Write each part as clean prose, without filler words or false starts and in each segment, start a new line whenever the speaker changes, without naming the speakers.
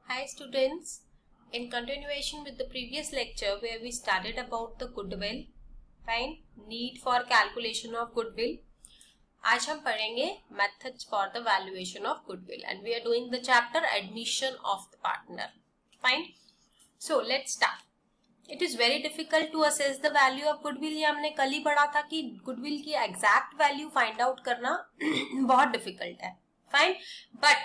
Hi students, in continuation with the previous lecture where we studied about the goodwill, fine, need for calculation of goodwill. आज हम पढ़ेंगे methods for the valuation of goodwill and we are doing the chapter admission of the partner, fine. So let's start. It is very difficult to assess the value of goodwill. ये हमने कल ही पढ़ा था कि goodwill की exact value find out करना बहुत difficult है, fine, but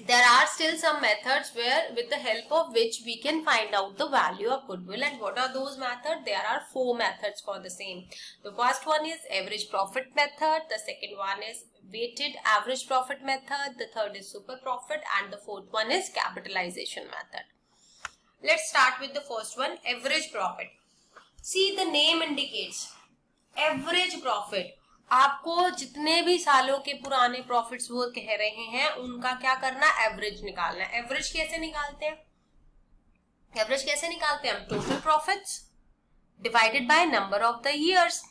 there are still some methods where with the help of which we can find out the value of goodwill. And what are those methods? There are 4 methods for the same. The first one is average profit method, the second one is weighted average profit method, the third is super profit, and the fourth one is capitalization method. Let's start with the first one, average profit. See, the name indicates average profit. आपको जितने भी सालों के पुराने profits वो कह रहे हैं उनका क्या करना, एवरेज निकालना है. एवरेज कैसे निकालते हैं? एवरेज कैसे निकालते हैं हम? Total profits divided by number of the years.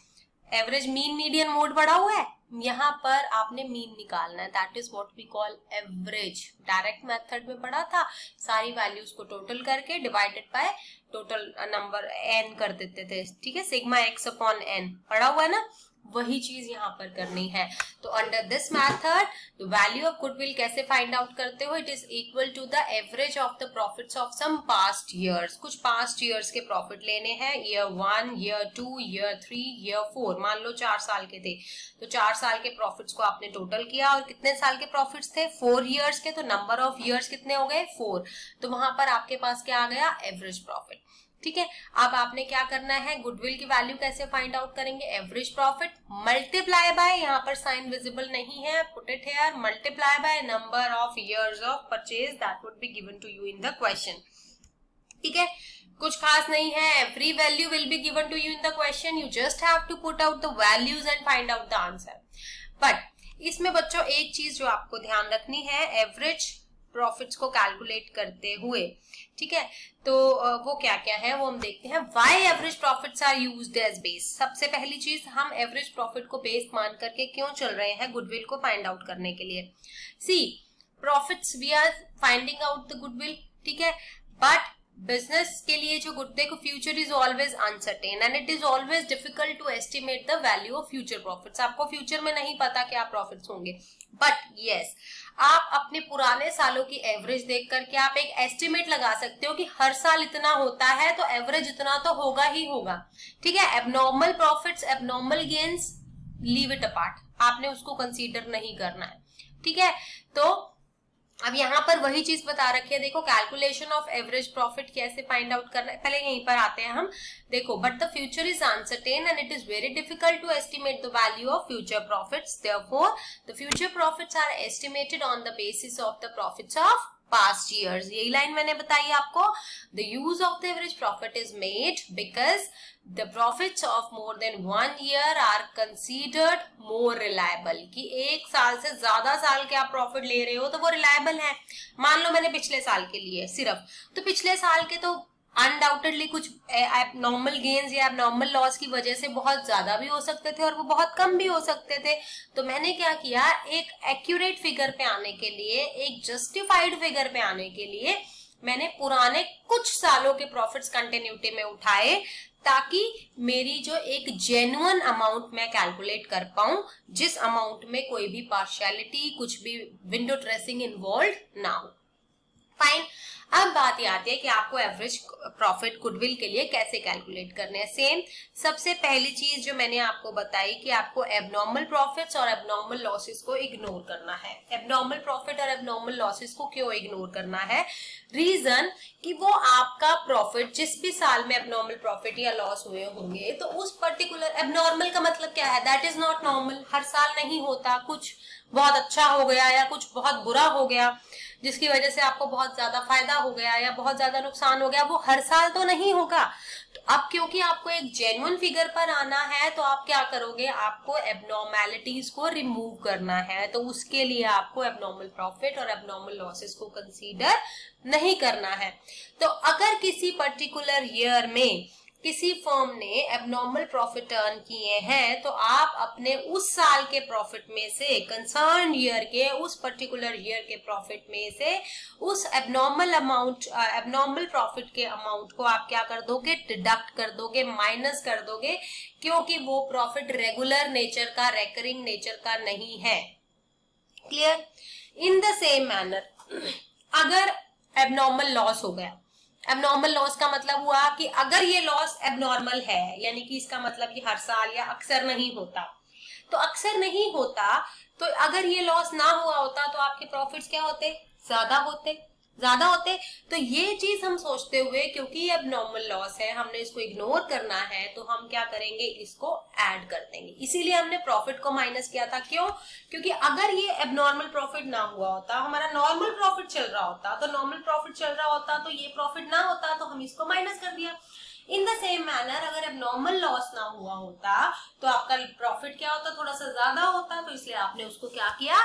Average mean median mode पढ़ा हुआ है, यहाँ पर आपने मीन निकालना है. That is what we call average. Direct method में पढ़ा था, सारी वैल्यूज को टोटल करके divided by total number N कर देते थे, ठीक है, सिग्मा एक्स अपॉन एन पढ़ा हुआ है ना, वही चीज यहाँ पर करनी है. तो under this method the value of goodwill कैसे फाइंड आउट करते हो? It is equal to the average of the profits of some past years. कुछ पास्ट ईयर्स के प्रॉफिट लेने हैं, ईयर 1, ईयर 2, ईयर 3, ईयर 4. मान लो 4 साल के थे तो 4 साल के प्रॉफिट्स को आपने टोटल किया और कितने साल के प्रॉफिट्स थे? 4 ईयर्स के. तो नंबर ऑफ ईयर्स कितने हो गए? 4. तो वहां पर आपके पास क्या आ गया? Average profit. ठीक है, अब आपने क्या करना है, गुडविल की वैल्यू कैसे फाइंड आउट करेंगे? एवरेज प्रॉफिट मल्टीप्लाई बाय, यहाँ पर साइन विजिबल नहीं है, put it here, multiply by number of years of purchase that would be given to you in the question. ठीक है, कुछ खास नहीं है, every value will be given to you in the question. You just have to put out the values and find out the answer. But इसमें बच्चों एक चीज जो आपको ध्यान रखनी है, एवरेज प्रॉफिट्स को कैलकुलेट करते हुए, ठीक है, तो वो क्या क्या है वो हम देखते हैं. Why average profits are used as base. सबसे पहली चीज, हम एवरेज प्रॉफिट को बेस मान करके क्यों चल रहे हैं गुडविल को फाइंड आउट करने के लिए. See, profits we are finding out the goodwill, ठीक है, बट बिजनेस के लिए जो गुड, देखो future is always uncertain and it is always difficult to estimate the value of future profits. आपको फ्यूचर में नहीं पता क्या प्रॉफिट्स होंगे, बट यस आप अपने पुराने सालों की एवरेज देख करके आप एक एस्टिमेट लगा सकते हो कि हर साल इतना होता है तो एवरेज इतना तो होगा ही होगा. ठीक है, abnormal profits, abnormal gains, leave it apart, आपने उसको कंसीडर नहीं करना है. ठीक है, तो अब यहाँ पर वही चीज बता रखी है, देखो कैलकुलेशन ऑफ एवरेज प्रॉफिट कैसे फाइंड आउट करना है. पहले यहीं पर आते हैं हम, देखो, but the future is uncertain and it is very difficult to estimate the value of future profits. Therefore the future profits are estimated on the basis of the profits of past years. यही line मैंने बताई आपको. The use of the average profit is made because the profits of more than 1 year are considered more reliable. कि एक साल से ज्यादा साल के आप प्रॉफिट ले रहे हो तो वो रिलायबल है. मान लो मैंने पिछले साल के लिए सिर्फ, तो पिछले साल के तो अनडाउटेडली कुछ एबनॉर्मल गेन्स या एबनॉर्मल लॉस की वजह से बहुत ज्यादा भी हो सकते थे और वो बहुत कम भी हो सकते थे. तो मैंने क्या किया, एक एक्यूरेट फिगर पे आने के लिए, एक जस्टिफाइड फिगर पे आने के लिए मैंने पुराने कुछ सालों के प्रॉफिट्स कंटिन्यूटी में उठाए ताकि मेरी जो एक जेन्युइन अमाउंट मैं कैलकुलेट कर पाऊं, जिस अमाउंट में कोई भी पार्शियलिटी, कुछ भी विंडो ड्रेसिंग इन्वॉल्व ना हो. फाइन, अब बात ये आती है कि आपको एवरेज प्रॉफिट गुडविल के लिए कैसे कैलकुलेट करने हैं. सेम, सबसे पहली चीज जो मैंने आपको बताई कि आपको एबनॉर्मल प्रॉफिट्स और एबनॉर्मल लॉसेस को इग्नोर करना है. एबनॉर्मल प्रॉफिट और एबनॉर्मल लॉसेस को क्यों इग्नोर करना है? रीजन कि वो आपका प्रॉफिट जिस भी साल में एबनॉर्मल प्रॉफिट या लॉस हुए होंगे, तो उस पर्टिकुलर, एबनॉर्मल का मतलब क्या है? That is not normal. हर साल नहीं होता, कुछ बहुत अच्छा हो गया या कुछ बहुत बुरा हो गया जिसकी वजह से आपको बहुत ज्यादा फायदा हो गया या बहुत ज्यादा नुकसान हो गया, वो हर साल तो नहीं होगा. तो अब क्योंकि आपको एक जेन्युइन फिगर पर आना है तो आप क्या करोगे, आपको एबनॉर्मैलिटीज को रिमूव करना है. तो उसके लिए आपको एबनॉर्मल प्रॉफिट और एबनॉर्मल लॉसेस को कंसीडर नहीं करना है. तो अगर किसी पर्टिकुलर ईयर में किसी फर्म ने एबनॉर्मल प्रॉफिट अर्न किए हैं तो आप अपने उस साल के प्रॉफिट में से, कंसर्न ईयर के उस पर्टिकुलर ईयर के प्रॉफिट में से उस एबनॉर्मल प्रॉफिट के अमाउंट को आप क्या कर दोगे, डिडक्ट कर दोगे, माइनस कर दोगे, क्योंकि वो प्रॉफिट रेगुलर नेचर का, रेकरिंग नेचर का नहीं है। Clear? In the same manner अगर एबनॉर्मल लॉस हो गया, एबनॉर्मल लॉस का मतलब हुआ कि अगर ये लॉस एबनॉर्मल है, यानी कि इसका मतलब ये हर साल या अक्सर नहीं होता, तो अक्सर नहीं होता तो अगर ये लॉस ना हुआ होता तो आपके प्रॉफिट्स क्या होते, ज्यादा होते। तो ये चीज हम सोचते हुए, क्योंकि ये एबनॉर्मल लॉस है, हमने इसको इग्नोर करना है, तो हम क्या करेंगे, इसको ऐड कर देंगे। इसीलिए हमने प्रॉफिट को माइनस किया था। क्यों? क्योंकि अगर ये एबनॉर्मल प्रॉफिट ना हुआ होता, हमारा नॉर्मल प्रॉफिट चल रहा होता, तो ये प्रॉफिट ना होता, तो हम इसको माइनस कर दिया। इन द सेम मैनर अगर एबनॉर्मल लॉस ना हुआ होता तो आपका प्रॉफिट क्या होता, थोड़ा सा ज्यादा होता, तो इसलिए आपने उसको क्या किया,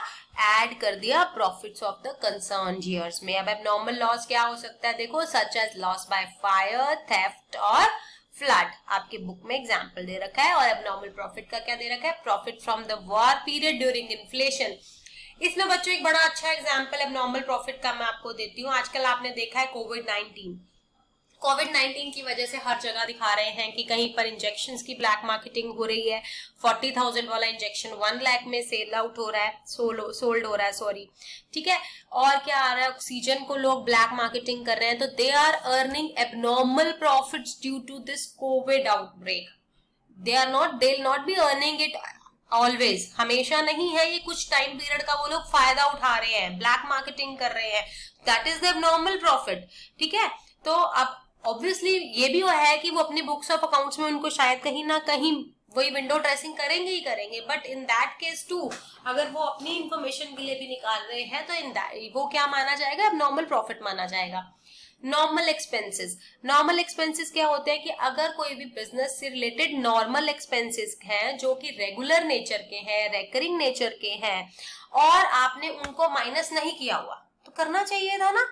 ऐड कर दिया profits of the concern years में। अब एबनॉर्मल लॉस क्या हो सकता है, देखो, such as loss by fire, theft और फ्लड। आपके बुक में एग्जाम्पल दे रखा है। और एबनॉर्मल प्रॉफिट का क्या दे रखा है, profit from the war period during inflation. इसमें बच्चों एक बड़ा अच्छा एग्जाम्पल एबनॉर्मल प्रॉफिट का मैं आपको देती हूँ। आजकल आपने देखा है कोविड-19 की वजह से हर जगह दिखा रहे हैं कि कहीं पर इंजेक्शंस की ब्लैक मार्केटिंग हो रही है। 40,000 वाला इंजेक्शन 1 लाख में सेल आउट हो रहा है, सोल्ड हो रहा है, सॉरी, ठीक है। और क्या आ रहा है, ऑक्सीजन को लोग ब्लैक मार्केटिंग कर रहे हैं। तो they are earning abnormal profits due to this COVID outbreak. They will not be earning it always, हमेशा नहीं है, ये कुछ टाइम पीरियड का वो लोग फायदा उठा रहे हैं, ब्लैक मार्केटिंग कर रहे हैं। That is the abnormal profit, ठीक है। तो अब ऑब्वियसली ये भी है कि वो अपनी बुक्स ऑफ अकाउंट्स में उनको शायद कहीं ना कहीं वही विंडो ड्रेसिंग करेंगे ही करेंगे, but in that case too अगर वो अपनी इंफॉर्मेशन के लिए भी निकाल रहे हैं तो वो क्या माना जाएगा, एबनॉर्मल प्रॉफिट माना जाएगा। नॉर्मल एक्सपेंसेस क्या होते हैं कि अगर कोई भी बिजनेस से रिलेटेड नॉर्मल एक्सपेंसेस हैं जो कि रेगुलर नेचर के हैं, रेकरिंग नेचर के हैं, और आपने उनको माइनस नहीं किया हुआ, तो करना चाहिए था ना।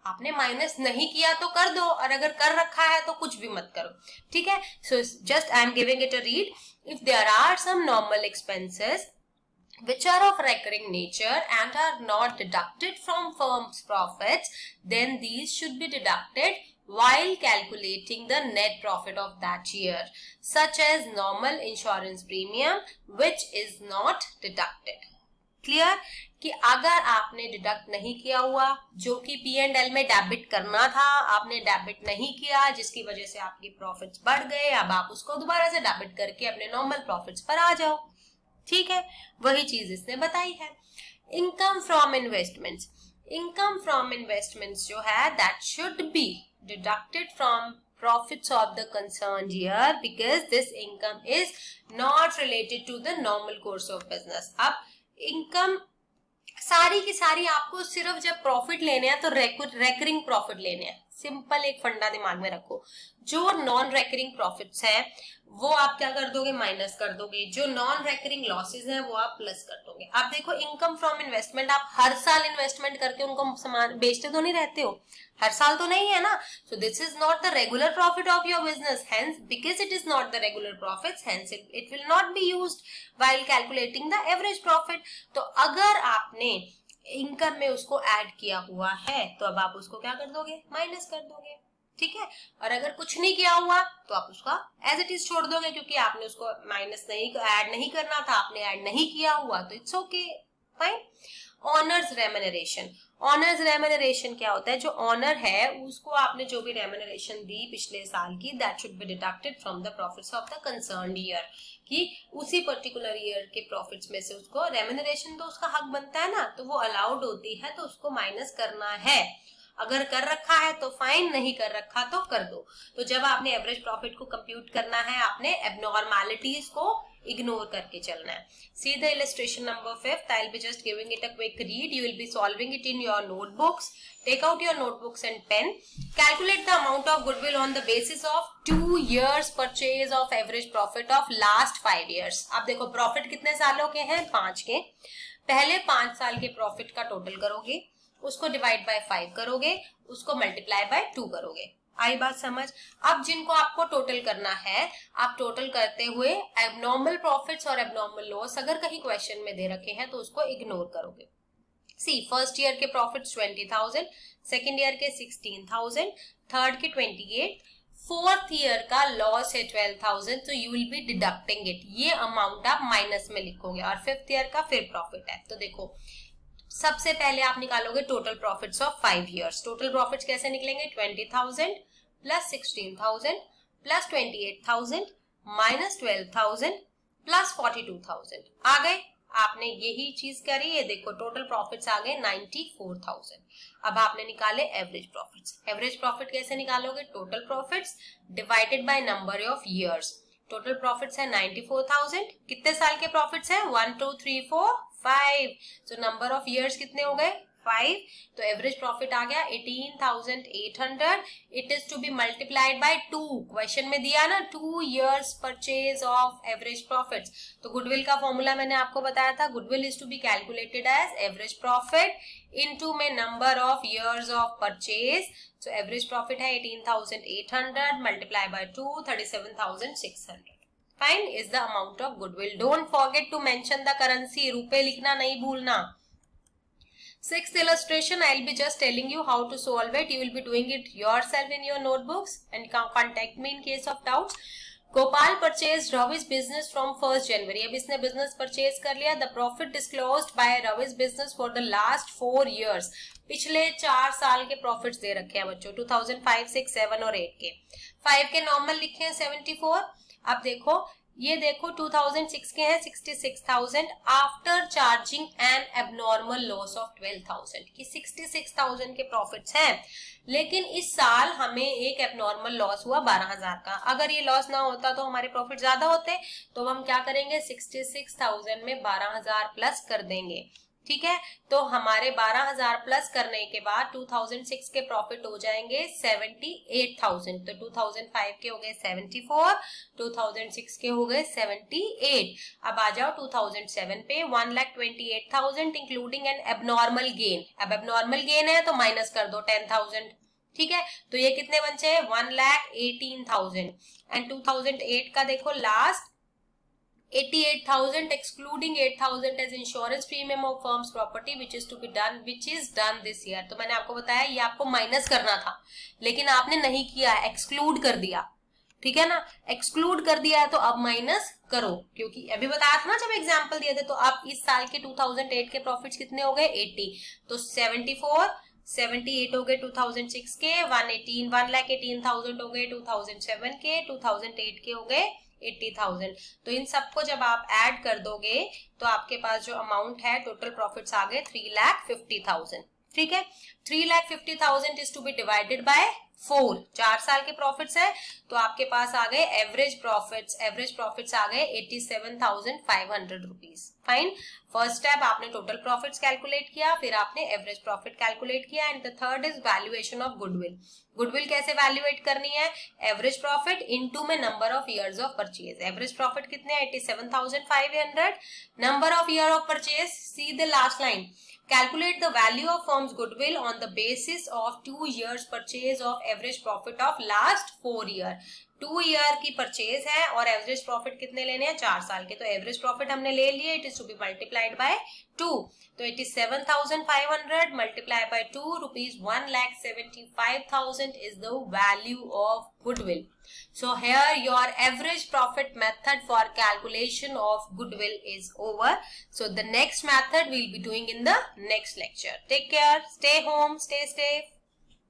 आपने माइनस नहीं किया तो कर दो, और अगर कर रखा है तो कुछ भी मत करो, ठीक है। So just I am giving it a read. If there are some normal expenses which are of recurring nature and are not deducted from firm's profits, then these should be deducted while calculating the net profit of that year, such as normal insurance premium, which is not deducted. Clear? कि अगर आपने deduct नहीं किया हुआ, जो कि P&L में debit करना था, आपने डेबिट नहीं किया, जिसकी वजह से आपके प्रॉफिट्स बढ़ गए, अब आप उसको दोबारा से डेबिट करके अपने नॉर्मल प्रॉफिट्स पर आ जाओ, ठीक है। वही चीज इसने बताई है। इनकम फ्रॉम इन्वेस्टमेंट्स जो है, that should be deducted from profits of the concerned year because this income is not related to the normal course of business. अब इनकम सारी की सारी आपको सिर्फ जब प्रॉफिट लेने हैं तो रेकरिंग प्रॉफिट लेने हैं। सिंपल एक फंडा दिमाग में रखो, जो नॉन रेकरिंग प्रॉफिट्स हैं वो आप क्या कर दोगे, माइनस कर दोगे, जो नॉन रेकरिंग लॉसेस हैं वो आप प्लस कर दोगे। आप देखो, इनकम फ्रॉम इन्वेस्टमेंट, आप हर साल इन्वेस्टमेंट करके उनको सामान बेचते तो नहीं रहते हो, हर साल तो नहीं है ना। So this is not the regular profit of your business, hence because it is not the regular profits, hence it will not be used while calculating the average profit. तो अगर आपने इनकम में उसको ऐड किया हुआ है तो अब आप उसको क्या कर दोगे, माइनस कर दोगे, ठीक है। और अगर कुछ नहीं किया हुआ तो आप उसका एज इट इज छोड़ दोगे, क्योंकि आपने उसको माइनस नहीं, ऐड नहीं करना था, आपने ऐड नहीं किया हुआ, तो it's okay, fine. Honours remuneration क्या होता है, जो ऑनर है उसको आपने जो भी रेम्यूनरेशन दी पिछले साल की, that should be deducted from the profits of the concerned year, कि उसी पर्टिकुलर ईयर के प्रॉफिट्स में से उसको रेम्यूनरेशन, तो उसका हक बनता है ना, तो वो अलाउड होती है, तो उसको माइनस करना है। अगर कर रखा है तो फाइन, नहीं कर रखा तो कर दो। तो जब आपने एवरेज प्रॉफिट को कंप्यूट करना है, आपने एबनॉर्मैलिटीज को इग्नोर करके चलना है। See the illustration number 5. I'll be just giving it a quick read. You will be solving it in your notebooks. Take out your notebooks and pen. Calculate the amount of goodwill on the basis of 2 years purchase of average profit of last 5 years. अब देखो, profit कितने सालों के हैं, 5 के। पहले 5 साल के प्रॉफिट का टोटल करोगे, उसको डिवाइड बाय 5 करोगे, उसको मल्टीप्लाई बाय 2 करोगे। आई बात समझ। अब जिनको आपको टोटल करना है, आप टोटल करते हुए एबनॉर्मल प्रॉफिट्स और एबनॉर्मल लॉस अगर कहीं क्वेश्चन में दे रखे हैं तो उसको इग्नोर करोगे। सी फर्स्ट ईयर के प्रॉफिट्स 20,000, सेकेंड ईयर के 16,000, थर्ड के 28, फोर्थ ईयर का लॉस है 12,000, तो you will be deducting it, ये अमाउंट आप माइनस में लिखोगे, और फिफ्थ ईयर का फिर प्रॉफिट है। तो देखो सबसे पहले आप निकालोगे total profits of 5 years. Total profits कैसे निकलेंगे? 20,000 प्लस 16,000 प्लस 28,000 माइनस 12,000 प्लस 42,000 आ गए। आपने यही चीज करी, ये देखो टोटल प्रॉफिट्स आ गए 94,000। अब आपने निकाले एवरेज प्रॉफिट्स। एवरेज प्रॉफिट कैसे निकालोगे? Total profits divided by number of years. Total profits है 94,000, कितने साल के प्रॉफिट्स है? 1 2 3 4 5, so नंबर ऑफ इयर्स कितने हो गए? 5, तो एवरेज प्रॉफिट आ गया 18,800। It is to be multiplied by 2, question में दिया ना 2 years purchase of average profits. तो गुडविल का फॉर्मूला मैंने आपको बताया था, goodwill is to be calculated as average profit into में number of years of purchase. So average profit है 18,800 multiply by 2, 37,600। Fine is the amount of goodwill. Don't forget to mention the currency, रुपए लिखना नहीं भूलना। Sixth illustration, I'll be just telling you how to solve it. You will be doing it yourself in your notebooks and contact me in case of doubts. Gopal purchased Ravi's business from 1st January. अब इसने business purchase कर लिया. The profit disclosed by Ravi's business for the last 4 years. पिछले 4 साल के profits दे रखे हैं बच्चों, 2005, 6, 7 और 8 के। 5 के नॉर्मल लिखे हैं 74। अब देखो ये देखो 2006 के हैं 66,000 after charging N abnormal loss of 12,000 कि 66,000 के प्रॉफिट्स हैं, लेकिन इस साल हमें एक एबनॉर्मल लॉस हुआ 12,000 का। अगर ये लॉस ना होता तो हमारे प्रॉफिट ज्यादा होते, तो हम क्या करेंगे 66,000 में 12,000 प्लस कर देंगे। ठीक है, तो हमारे 12,000 प्लस करने के बाद 2006 के प्रॉफिट हो जाएंगे 78,000। तो 2005 के हो गए 74, 2006 के हो गए 78। अब आ जाओ 2007 पे 1,28,000 इंक्लूडिंग एन एबनॉर्मल गेन। अब एबनॉर्मल गेन है तो माइनस कर दो 10,000। ठीक है, तो ये कितने बचे? 1,18,000। एंड 2008 का देखो last 88,000 excluding 8,000 as insurance premium of firm's property which is done this year। तो मैंने आपको बताया ये आपको माइनस करना था, लेकिन आपने नहीं किया, एक्सक्लूड कर दिया। ठीक है ना, एक्सक्लूड कर दिया है तो अब माइनस करो, क्योंकि अभी बताया था ना जब एग्जाम्पल दिए थे। तो अब इस साल के 2008 के प्रॉफिट्स कितने हो गए? 80, तो 74, 78 हो गए 2006 के, 1,18,000 हो गए 2007 के, 2008 के हो गए 80,000। तो इन सबको जब आप ऐड कर दोगे तो आपके पास जो अमाउंट है टोटल प्रॉफिट्स आ गए 3,50,000। ठीक है, 3,50,000 is to be divided by 4, 4 साल के प्रॉफिट्स है, तो आपके पास आ गए एवरेज प्रॉफिट्स आ गए 87,500 रुपीज। फाइन, फर्स्ट स्टेप आपने टोटल प्रॉफिट्स कैलकुलेट किया, फिर आपने एवरेज प्रॉफिट कैलकुलेट किया, and the third is valuation of goodwill. Goodwill कैसे वैल्यूएट करनी है? एवरेज प्रॉफिट इनटू में number of years of purchase. Average profit कितने? 87,500। Number of year of purchase, see the last line, calculate the value of firm's goodwill on the basis of 2 years purchase of average profit of last 4 year। 2 year की purchase है और average profit कितने लेने हैं? 4 साल के। तो average profit हमने ले लिए, it is to be multiplied by 2। तो 87,500 multiply by 2, rupees 1,75,000 is the value of goodwill. So here your average profit method for calculation of goodwill is over. So the next method we'll be doing in the next lecture. Take care, stay home, stay safe.